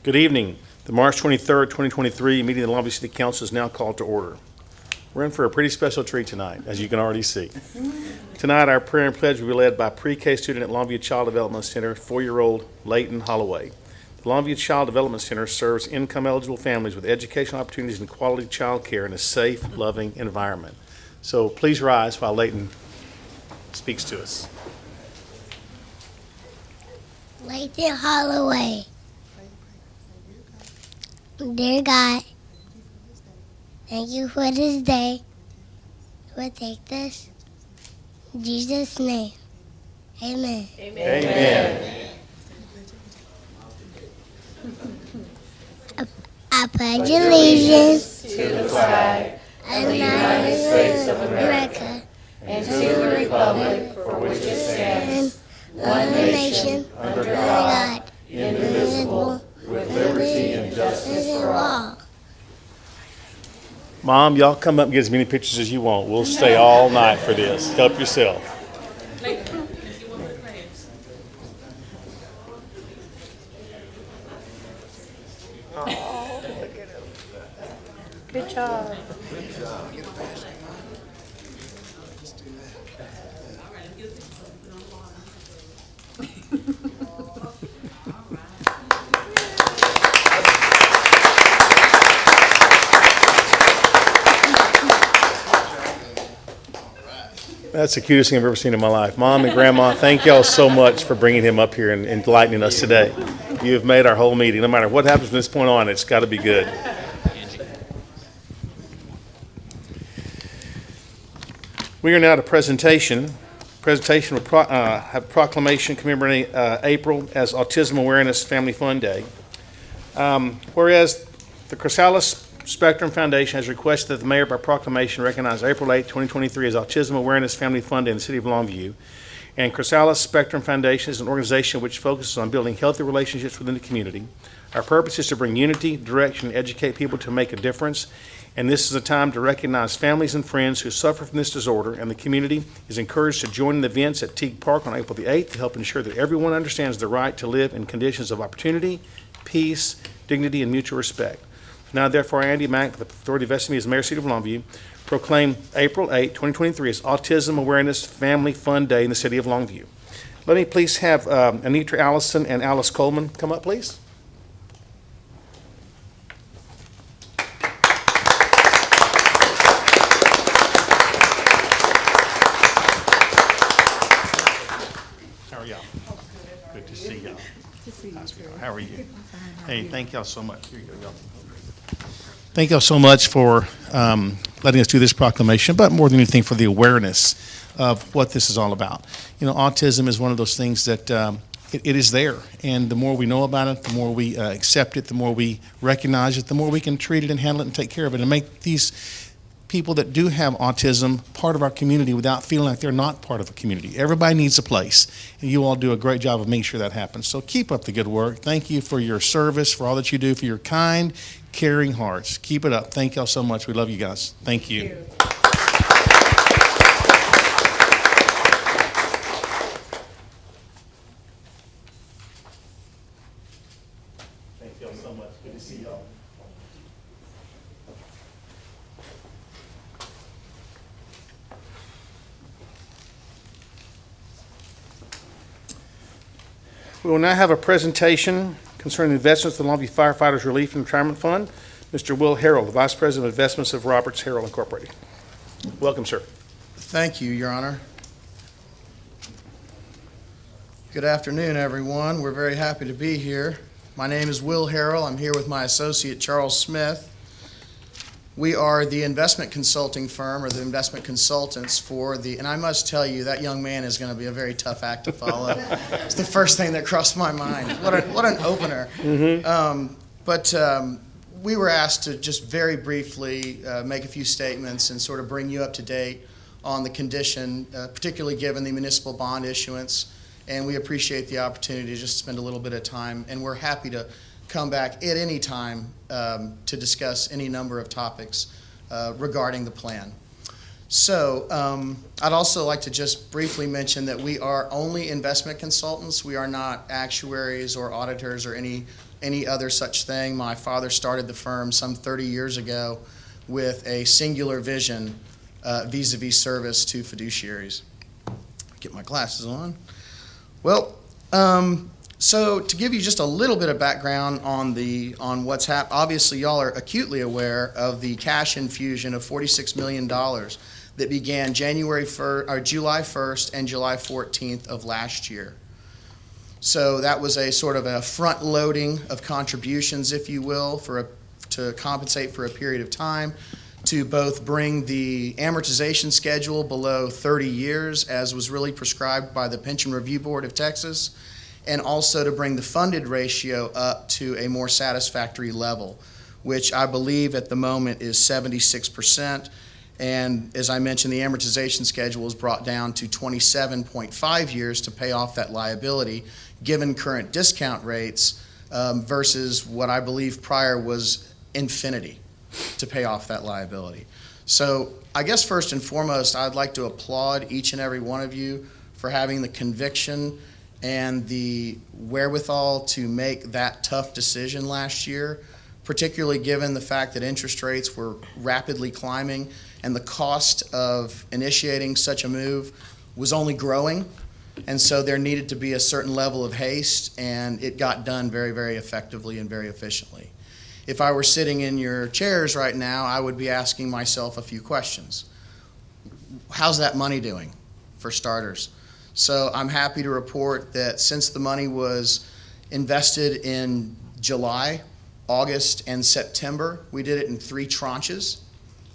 Good evening. The March 23rd, 2023 meeting of the Longview City Council is now called to order. We're in for a pretty special treat tonight, as you can already see. Tonight, our prayer and pledge will be led by pre-K student at Longview Child Development Center, 4-year-old Leighton Holloway. The Longview Child Development Center serves income-eligible families with educational opportunities and quality child care in a safe, loving environment. So please rise while Leighton speaks to us. Leighton Holloway. Dear God, thank you for this day. We'll take this in Jesus' name. Amen. Amen. I pledge allegiance to the flag of of the United States of America and to the republic for which it stands, one nation, under God, indivisible, with liberty and justice for all. Mom, y'all come up and get as many pictures as you want. We'll stay all night for this. Help yourself. Oh, look at him. Good job. That's the cutest thing I've ever seen in my life. Mom and Grandma, thank y'all so much for bringing him up here and enlightening us today. You have made our whole meeting. No matter what happens from this point on, it's got to be good. We are now at a presentation. Presentation will have a proclamation commemorating April as Autism Awareness Family Fun Day. Whereas the Chrysalis Spectrum Foundation has requested that the mayor by proclamation recognize April 8, 2023 as Autism Awareness Family Fun Day in the city of Longview. And Chrysalis Spectrum Foundation is an organization which focuses on building healthy relationships within the community. Our purpose is to bring unity, direction, and educate people to make a difference. And this is a time to recognize families and friends who suffer from this disorder, and the community is encouraged to join in the events at Teague Park on April the 8th to help ensure that everyone understands the right to live in conditions of opportunity, peace, dignity, and mutual respect. Now, therefore, Andy Mack, the authority vested in me as Mayor, City of Longview, proclaim April 8, 2023 as Autism Awareness Family Fun Day in the city of Longview. Let me please have Anitra Allison and Alice Coleman come up, please. How are y'all? Good to see y'all. How are you? Hey, thank y'all so much. Here you go, y'all. Thank y'all so much for letting us do this proclamation, but more than anything for the awareness of what this is all about. You know, autism is one of those things that it is there, and the more we know about it, the more we accept it, the more we recognize it, the more we can treat it and handle it and take care of it and make these people that do have autism part of our community without feeling like they're not part of a community. Everybody needs a place, and you all do a great job of making sure that happens. So keep up the good work. Thank you for your service, for all that you do, for your kind, caring hearts. Keep it up. Thank y'all so much. We love you guys. Thank you. Thank y'all so much. Good to see y'all. We will now have a presentation concerning investments in the Longview Firefighters Relief and Retirement Fund. Mr. Will Harrell, the Vice President of Investments of Roberts Harrell Incorporated. Welcome, sir. Thank you, Your Honor. Good afternoon, everyone. We're very happy to be here. My name is Will Harrell. I'm here with my associate, Charles Smith. We are the investment consulting firm, or the investment consultants for the, and I must tell you, that young man is going to be a very tough act to follow. It's the first thing that crossed my mind. What an opener. Mm-hmm. We were asked to just very briefly make a few statements and sort of bring you up to date on the condition, particularly given the municipal bond issuance. And we appreciate the opportunity to just spend a little bit of time, and we're happy to come back at any time to discuss any number of topics regarding the plan. So I'd also like to just briefly mention that we are only investment consultants. We are not actuaries or auditors or any any other such thing. My father started the firm some 30 years ago with a singular vision vis-a-vis service to fiduciaries. Get my glasses on. Well, so to give you just a little bit of background on what's happened, obviously y'all are acutely aware of the cash infusion of $46 million that began July 1st and July 14th of last year. So that was a sort of a front loading of contributions, if you will, to compensate for a period of time, to both bring the amortization schedule below 30 years, as was really prescribed by the Pension Review Board of Texas, and also to bring the funded ratio up to a more satisfactory level, which I believe at the moment is 76%. And as I mentioned, the amortization schedule is brought down to 27.5 years to pay off that liability, given current discount rates, versus what I believe prior was infinity to pay off that liability. So I guess first and foremost, I'd like to applaud each and every one of you for having the conviction and the wherewithal to make that tough decision last year, particularly given the fact that interest rates were rapidly climbing and the cost of initiating such a move was only growing. And so there needed to be a certain level of haste, and it got done very, very effectively and very efficiently. If I were sitting in your chairs right now, I would be asking myself a few questions. How's that money doing, for starters? So I'm happy to report that since the money was invested in July, August, and September, we did it in 3 tranches.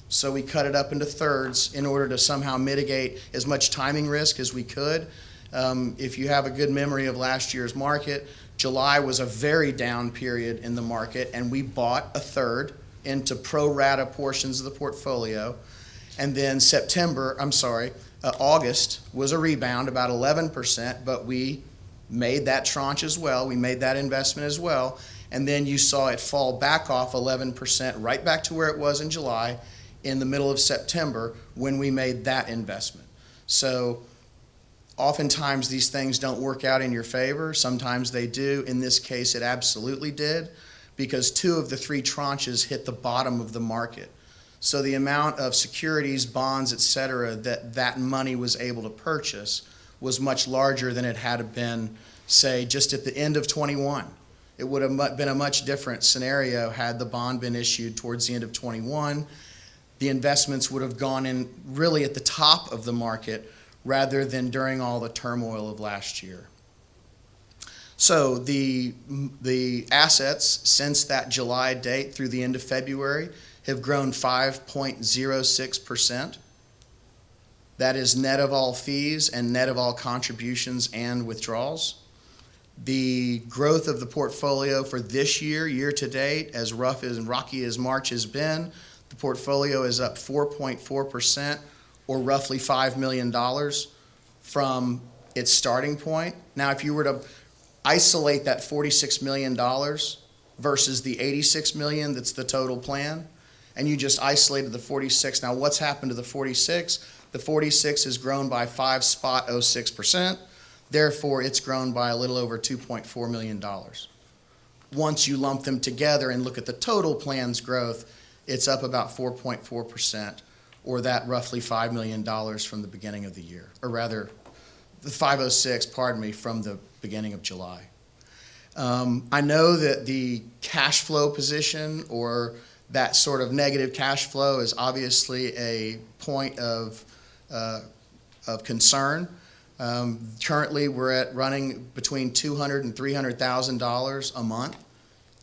So we cut it up into thirds in order to somehow mitigate as much timing risk as we could. If you have a good memory of last year's market, July was a very down period in the market, and we bought a third into pro rata portions of the portfolio. And then August was a rebound, about 11%, but we made that tranche as well. We made that investment as well. And then you saw it fall back off 11%, right back to where it was in July, in the middle of September, when we made that investment. So oftentimes these things don't work out in your favor. Sometimes they do. In this case, it absolutely did, because 2 of the 3 tranches hit the bottom of the market. So the amount of securities, bonds, et cetera, that money was able to purchase was much larger than it had been, say, just at the end of 21. It would have been a much different scenario had the bond been issued towards the end of 21. The investments would have gone in really at the top of the market rather than during all the turmoil of last year. So the assets since that July date through the end of February have grown 5.06%. That is net of all fees and net of all contributions and withdrawals. The growth of the portfolio for this year, year to date, as rough and rocky as March has been, the portfolio is up 4.4%, or roughly $5 million from its starting point. Now, if you were to isolate that $46 million versus the $86 million that's the total plan, and you just isolated the 46, now what's happened to the 46? The 46 has grown by 5.06%. Therefore, it's grown by a little over $2.4 million. Once you lump them together and look at the total plan's growth, it's up about 4.4%, or that roughly $5 million from the beginning of the year, or rather, the 506, from the beginning of July. I know that the cash flow position, or that sort of negative cash flow, is obviously a point of concern. Currently, we're running between $200,000 and $300,000 a month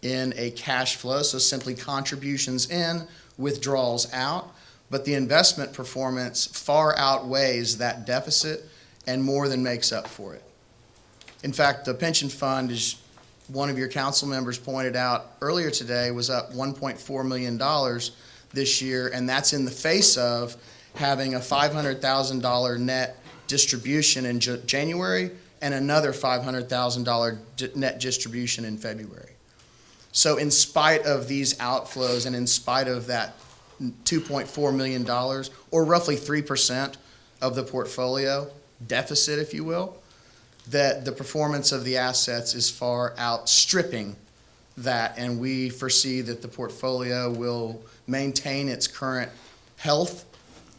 in a cash flow, so simply contributions in, withdrawals out. But the investment performance far outweighs that deficit and more than makes up for it. In fact, the pension fund, as one of your council members pointed out earlier today, was up $1.4 million this year, and that's in the face of having a $500,000 net distribution in January and another $500,000 net distribution in February. So in spite of these outflows and in spite of that $2.4 million, or roughly 3% of the portfolio deficit, if you will, that the performance of the assets is far outstripping that, and we foresee that the portfolio will maintain its current health,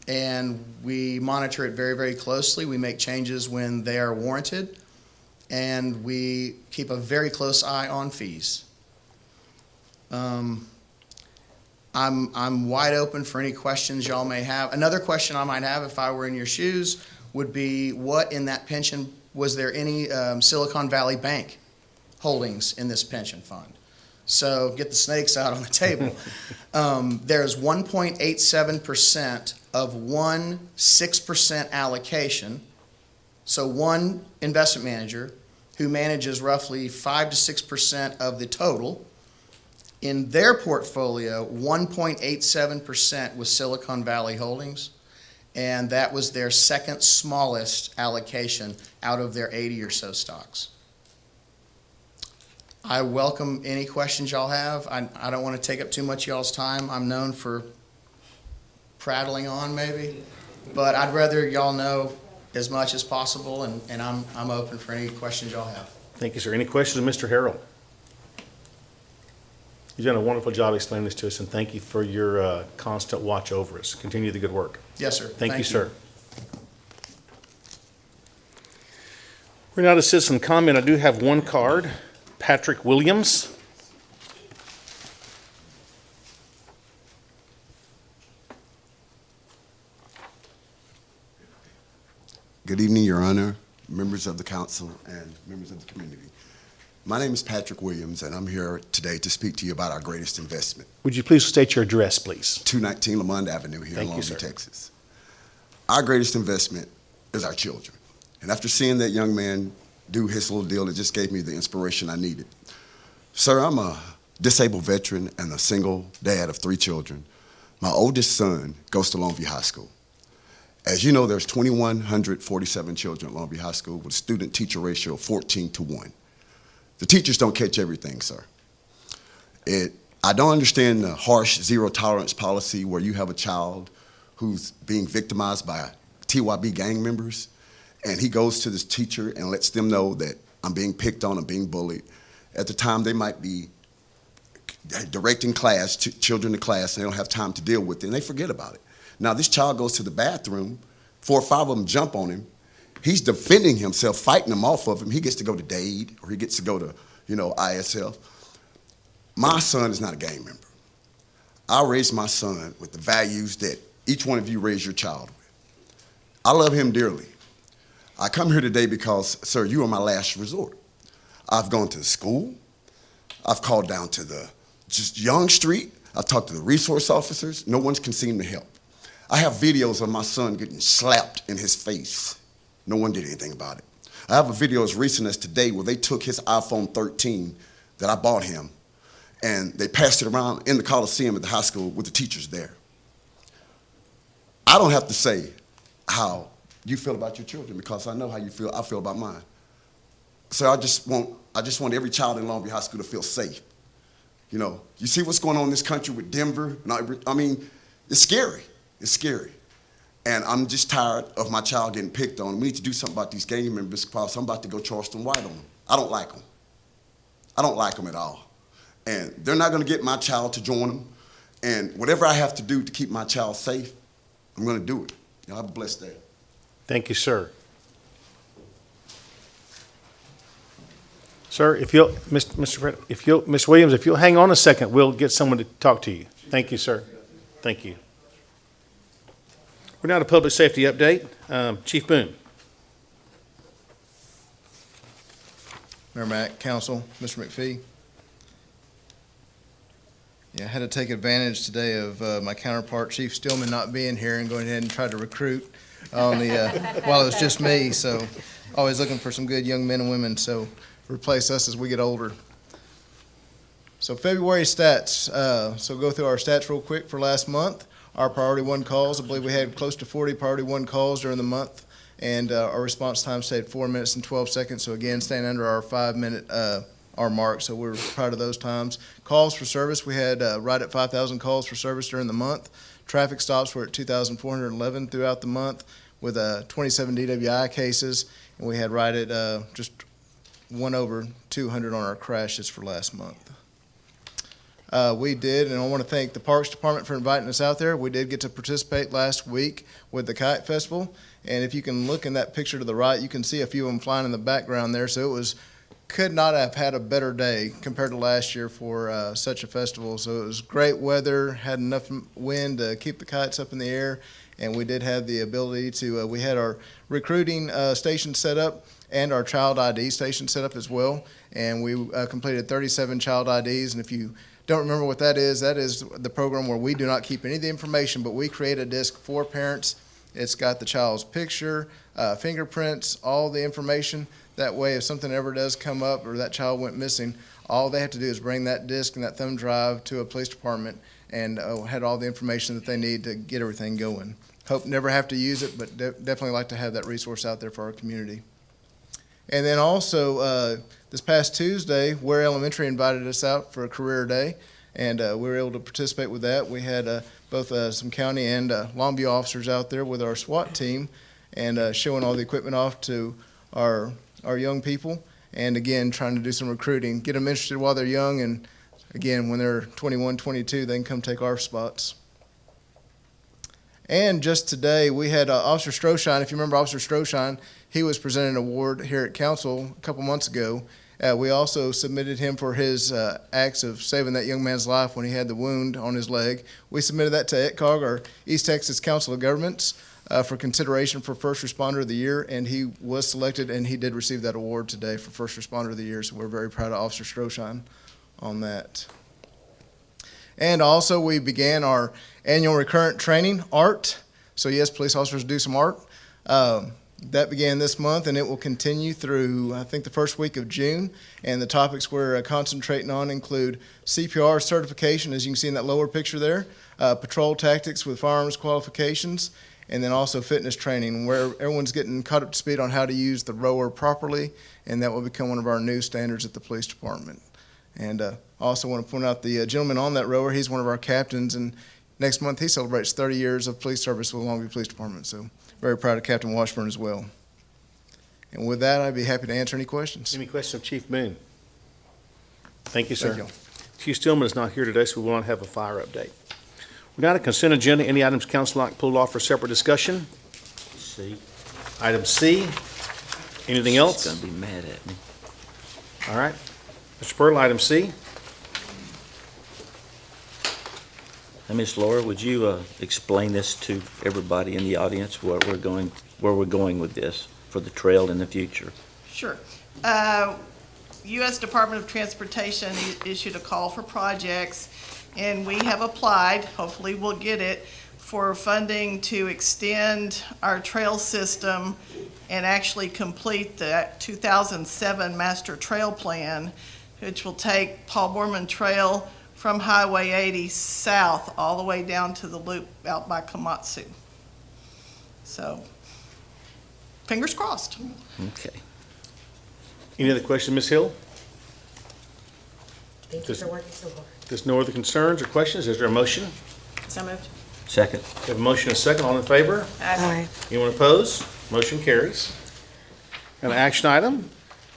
and we monitor it very, very closely. We make changes when they are warranted, and we keep a very close eye on fees. I'm wide open for any questions y'all may have. Another question I might have if I were in your shoes would be, what in that pension, was there any Silicon Valley Bank holdings in this pension fund? So get the snakes out on the table. There's 1.87% of one 6% allocation. So one investment manager who manages roughly 5 to 6% of the total. In their portfolio, 1.87% was Silicon Valley Holdings, and that was their second smallest allocation out of their 80 or so stocks. I welcome any questions y'all have. I don't want to take up too much of y'all's time. I'm known for prattling on maybe, but I'd rather y'all know as much as possible, and I'm open for any questions y'all have. Thank you, sir. Any questions of Mr. Harrell? You've done a wonderful job explaining this to us, and thank you for your constant watch over us. Continue the good work. Yes, sir. Thank you, sir. We're now to citizen comment. I do have one card. Patrick Williams. Good evening, Your Honor, members of the council, and members of the community. My name is Patrick Williams, and I'm here today to speak to you about our greatest investment. Would you please state your address, please? 219 Lamont Avenue here in Thank you, sir. Longview, Texas. Our greatest investment is our children. And after seeing that young man do his little deal, it just gave me the inspiration I needed. Sir, I'm a disabled veteran and a single dad of 3 children. My oldest son goes to Longview High School. As you know, there's 2,147 children at Longview High School with a student-teacher ratio of 14-to-1. The teachers don't catch everything, sir. I don't understand the harsh zero-tolerance policy where you have a child who's being victimized by TYB gang members, and he goes to this teacher and lets them know that I'm being picked on, I'm being bullied. At the time, they might be directing class, children to class, and they don't have time to deal with it, and they forget about it. Now, this child goes to the bathroom, 4 or 5 of them jump on him. He's defending himself, fighting them off of him. He gets to go to DAID, or he gets to go to, ISL. My son is not a gang member. I raised my son with the values that each one of you raise your child with. I love him dearly. I come here today because, sir, you are my last resort. I've gone to the school. I've called down to the Young Street. I've talked to the resource officers. No one can seem to help. I have videos of my son getting slapped in his face. No one did anything about it. I have a video as recent as today where they took his iPhone 13 that I bought him, and they passed it around in the Coliseum at the high school with the teachers there. I don't have to say how you feel about your children because I know how you feel. I feel about mine. So I just want every child in Longview High School to feel safe. You see what's going on in this country with Denver. I mean, it's scary. It's scary. And I'm just tired of my child getting picked on. We need to do something about these gang members because I'm about to go Charleston White on them. I don't like them. I don't like them at all. And they're not going to get my child to join them. And whatever I have to do to keep my child safe, I'm going to do it. Y'all have a blessed day. Thank you, sir. Sir, if you'll, Ms. Williams, if you'll hang on a second, we'll get someone to talk to you. Thank you, sir. Thank you. We're now to public safety update. Chief Boone. Mayor Mack, Council, Mr. McPhee. Yeah, I had to take advantage today of my counterpart, Chief Stillman, not being here and going ahead and try to recruit on the while it was just me. So always looking for some good young men and women. So replace us as we get older. So February stats. So go through our stats real quick for last month. Our priority 1 calls, I believe we had close to 40 priority 1 calls during the month, and our response time stayed 4 minutes and 12 seconds. So again, staying under our 5-minute our mark. So we're proud of those times. Calls for service, we had right at 5,000 calls for service during the month. Traffic stops were at 2,411 throughout the month, with 27 DWI cases, and we had right at just 1 over 200 on our crashes for last month. We did, and I want to thank the Parks Department for inviting us out there. We did get to participate last week with the Kite Festival, and if you can look in that picture to the right, you can see a few of them flying in the background there. So could not have had a better day compared to last year for such a festival. So it was great weather, had enough wind to keep the kites up in the air, and we did have the ability to, we had our recruiting station set up and our child ID station set up as well, and we completed 37 child IDs, and if you don't remember what that is the program where we do not keep any of the information, but we create a disc for parents. It's got the child's picture, fingerprints, all the information. That way, if something ever does come up or that child went missing, all they have to do is bring that disc and that thumb drive to a police department and had all the information that they need to get everything going. Hope never have to use it, but definitely like to have that resource out there for our community. And then also, this past Tuesday, Ware Elementary invited us out for a career day, and we were able to participate with that. We had both some county and Longview officers out there with our SWAT team and showing all the equipment off to our young people, and again, trying to do some recruiting, get them interested while they're young, and again, when they're 21, 22, they can come take our spots. And just today, we had Officer Stroshine. If you remember Officer Stroshine, he was presented an award here at council a couple months ago. We also submitted him for his acts of saving that young man's life when he had the wound on his leg. We submitted that to ETCOG, our East Texas Council of Governments, for consideration for First Responder of the Year, and he was selected, and he did receive that award today for First Responder of the Year, so we're very proud of Officer Stroshine on that. And also, we began our annual recurrent training, art. So yes, police officers do some art. That began this month, and it will continue through, I think, the first week of June. And the topics we're concentrating on include CPR certification, as you can see in that lower picture there, patrol tactics with firearms qualifications, and then also fitness training, where everyone's getting caught up to speed on how to use the rower properly, and that will become one of our new standards at the police department. And I also want to point out the gentleman on that rower, he's one of our captains, and next month he celebrates 30 years of police service with the Longview Police Department, so very proud of Captain Washburn as well. And with that, I'd be happy to answer any questions. Any questions of Chief Moon? Thank you, sir. Thank you. Chief Stillman is not here today, so we will not have a fire update. We're now at consent agenda. Any items council like pulled off for separate discussion? C. Item C. Anything else? She's gonna be mad at me. All right. Mr. Pearl, item C. Hey, Ms. Laura, would you explain this to everybody in the audience, where we're going with this for the trail in the future? Sure. U.S. Department of Transportation issued a call for projects, and we have applied, hopefully we'll get it, for funding to extend our trail system and actually complete the 2007 Master Trail Plan, which will take Paul Borman Trail from Highway 80 south all the way down to the loop out by Komatsu. So, fingers crossed. Okay. Any other questions, Ms. Hill? Thank you for working so hard. There's no other concerns or questions. Is there a motion? So moved. Second. We have a motion and a second. All in favor? Aye. Anyone opposed? Motion carries. An action item,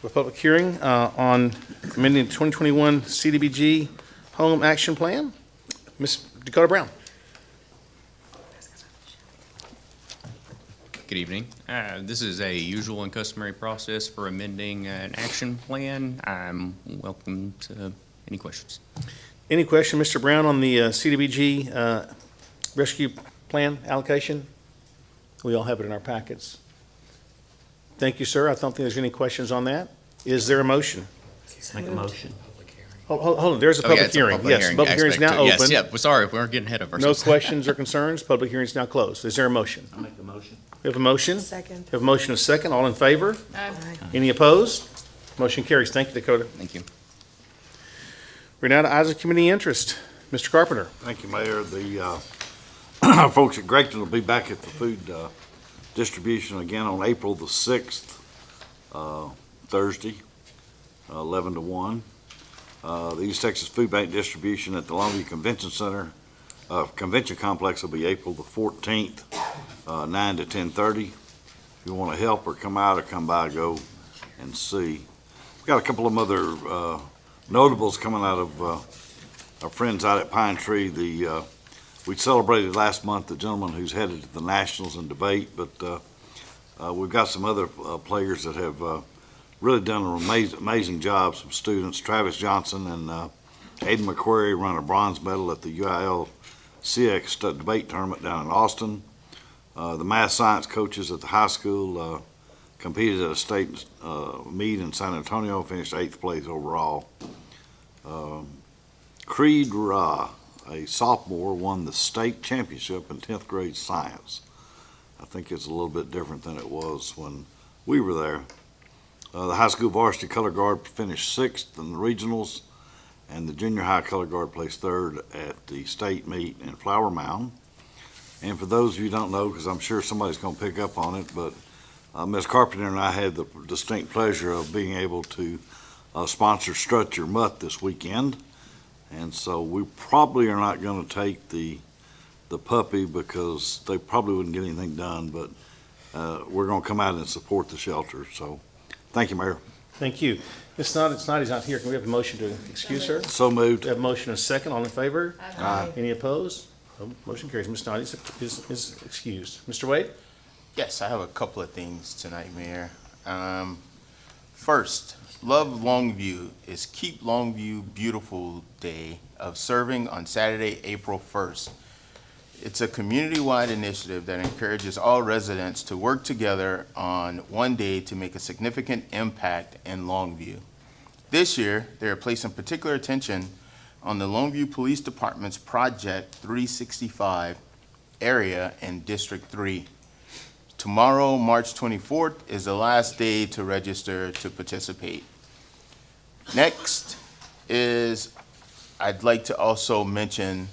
a public hearing on amending 2021 CDBG Home Action Plan. Ms. Dakota Brown. Good evening. This is a usual and customary process for amending an action plan. I'm welcome to any questions. Any question, Mr. Brown, on the CDBG rescue plan allocation? We all have it in our packets. Thank you, sir. I don't think there's any questions on that. Is there a motion? Make a motion. Hold on, there's a public it's a hearing. Yes, public hearing is now Yes, open. yeah, well, sorry, we're getting ahead of No ourselves. questions or concerns. Public hearing is now closed. Is there a motion? I'll make the motion. We have a motion. Second. We have a motion and a second. All in favor? Aye. Any opposed? Motion carries. Thank you, Dakota. Thank you. We're now to items of community interest. Mr. Carpenter. Thank you, Mayor. The folks at Gregton will be back at the food distribution again on April the 6th, Thursday, 11 to 1. The East Texas Food Bank distribution at the Longview Convention Center, Convention Complex will be April the 14th, 9 to 10:30. If you want to help or come out or come by, go and see. We've got a couple of other notables coming out of our friends out at Pine Tree. We celebrated last month the gentleman who's headed to the Nationals in debate, but we've got some other players that have really done an amazing job. Some students, Travis Johnson and Aiden McQuarrie, won a bronze medal at the UIL CX debate tournament down in Austin. The math science coaches at the high school competed at a state meet in San Antonio, finished 8th place overall. Creed Ra, a sophomore, won the state championship in 10th grade science. I think it's a little bit different than it was when we were there. The high school varsity color guard finished 6th in the regionals, and the junior high color guard placed 3rd at the state meet in Flower Mound. And for those of you who don't know, because I'm sure somebody's going to pick up on it, but Ms. Carpenter and I had the distinct pleasure of being able to sponsor Strut Your Mutt this weekend. And so we probably are not going to take the puppy because they probably wouldn't get anything done, but we're going to come out and support the shelter. So thank you, Mayor. Thank you. Ms. Snoddy's not here. Can we have a motion to excuse her? So moved. We have a motion and a second. All in favor? Aye. Any opposed? Motion carries. Ms. Snoddy is excused. Mr. Wade? Yes, I have a couple of things tonight, Mayor. First, Love Longview is Keep Longview Beautiful Day of serving on Saturday, April 1st. It's a community-wide initiative that encourages all residents to work together on one day to make a significant impact in Longview. This year, they are placing particular attention on the Longview Police Department's Project 365 area in District 3. Tomorrow, March 24th, is the last day to register to participate. Next is, I'd like to also mention,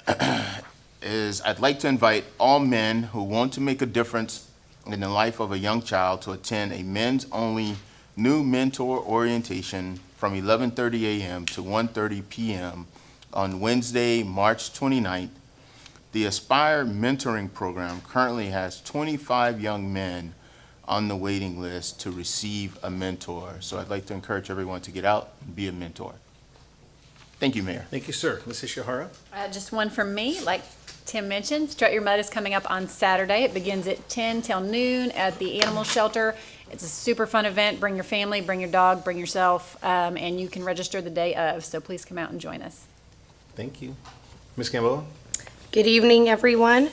I'd like to invite all men who want to make a difference in the life of a young child to attend a men's-only new mentor orientation from 11:30 a.m. to 1:30 p.m. on Wednesday, March 29th. The Aspire Mentoring Program currently has 25 young men on the waiting list to receive a mentor. So I'd like to encourage everyone to get out and be a mentor. Thank you, Mayor. Thank you, sir. Ms. Ishihara? Just one from me, like Tim mentioned, Strut Your Mutt is coming up on Saturday. It begins at 10 till noon at the animal shelter. It's a super fun event. Bring your family, bring your dog, bring yourself, and you can register the day of. So please come out and join us. Thank you. Ms. Gamboa? Good evening, everyone.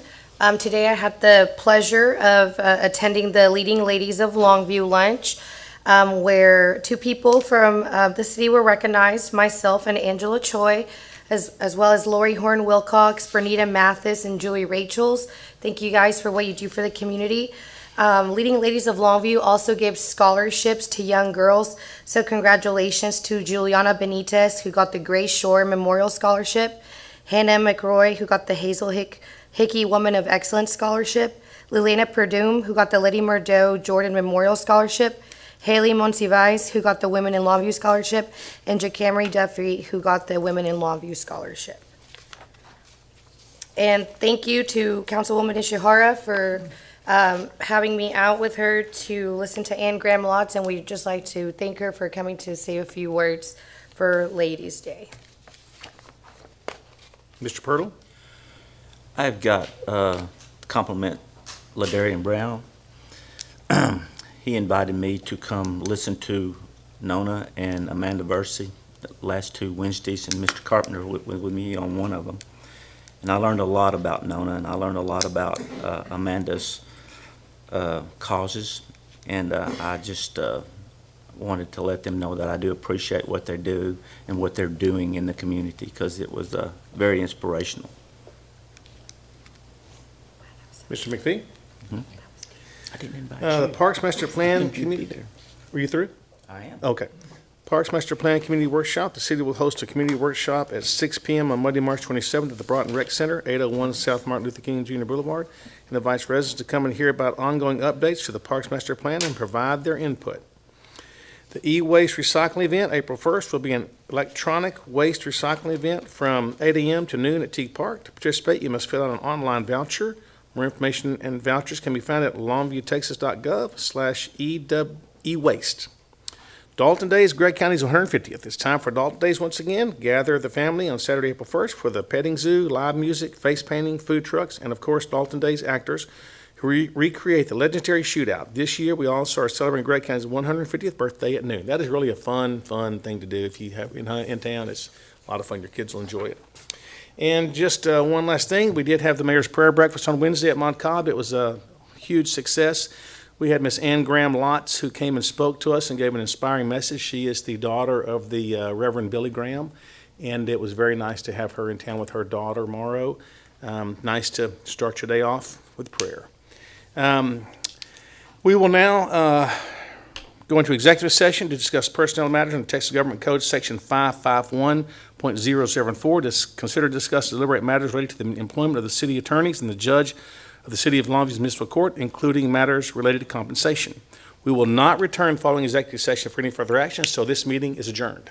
Today I had the pleasure of attending the Leading Ladies of Longview lunch, where 2 people from the city were recognized, myself and Angela Choi, as well as Lori Horn Wilcox, Bernita Mathis, and Julie Rachels. Thank you guys for what you do for the community. Leading Ladies of Longview also gives scholarships to young girls, so congratulations to Juliana Benitez, who got the Grace Shore Memorial Scholarship, Hannah McRoy, who got the Hazel Hickey Woman of Excellence Scholarship, Lilena Perdum, who got the Liddy Murdo Jordan Memorial Scholarship, Haley Monsivais, who got the Women in Longview Scholarship, and JaCamry Duffy, who got the Women in Longview Scholarship. And thank you to Councilwoman Ishihara for having me out with her to listen to Anne Graham Lotz, and we'd just like to thank her for coming to say a few words for Ladies' Day. Mr. Pirtle? I've got compliment Ladarian Brown. He invited me to come listen to Nona and Amanda Versie the last 2 Wednesdays, and Mr. Carpenter with me on one of them. And I learned a lot about Nona, and I learned a lot about Amanda's causes, and I just wanted to let them know that I do appreciate what they do and what they're doing in the community, because it was very inspirational. Mr. McPhee? I didn't invite The you. Parks Master Plan You'd be Committee, there. were you through? I am. Okay. Parks Master Plan Community Workshop. The city will host a community workshop at 6 p.m. on Monday, March 27th at the Broughton Rec Center, 801 South Martin Luther King Jr. Boulevard, and invites residents to come and hear about ongoing updates to the Parks Master Plan and provide their input. The e-waste recycling event, April 1st, will be an electronic waste recycling event from 8 a.m. to noon at Teague Park. To participate, you must fill out an online voucher. More information and vouchers can be found at longviewtexas.gov/e-waste. Dalton Day is Gregg County's 150th. It's time for Dalton Days once again. Gather the family on Saturday, April 1st for the petting zoo, live music, face painting, food trucks, and of course, Dalton Days actors who recreate the legendary shootout. This year, we also are celebrating Gregg County's 150th birthday at noon. That is really a fun thing to do. If you have in town, it's a lot of fun. Your kids will enjoy it. And just one last thing, we did have the mayor's prayer breakfast on Wednesday at Mont Cobb. It was a huge success. We had Miss Ann Graham Lotz who came and spoke to us and gave an inspiring message. She is the daughter of the Reverend Billy Graham, and it was very nice to have her in town with her daughter, Morrow. Nice to start your day off with prayer. We will now go into executive session to discuss personnel matters under Texas Government Code Section 551.074 to consider, discuss, deliberate matters related to the employment of the city attorneys and the judge of the City of Longview's Municipal Court, including matters related to compensation. We will not return following executive session for any further action, so this meeting is adjourned.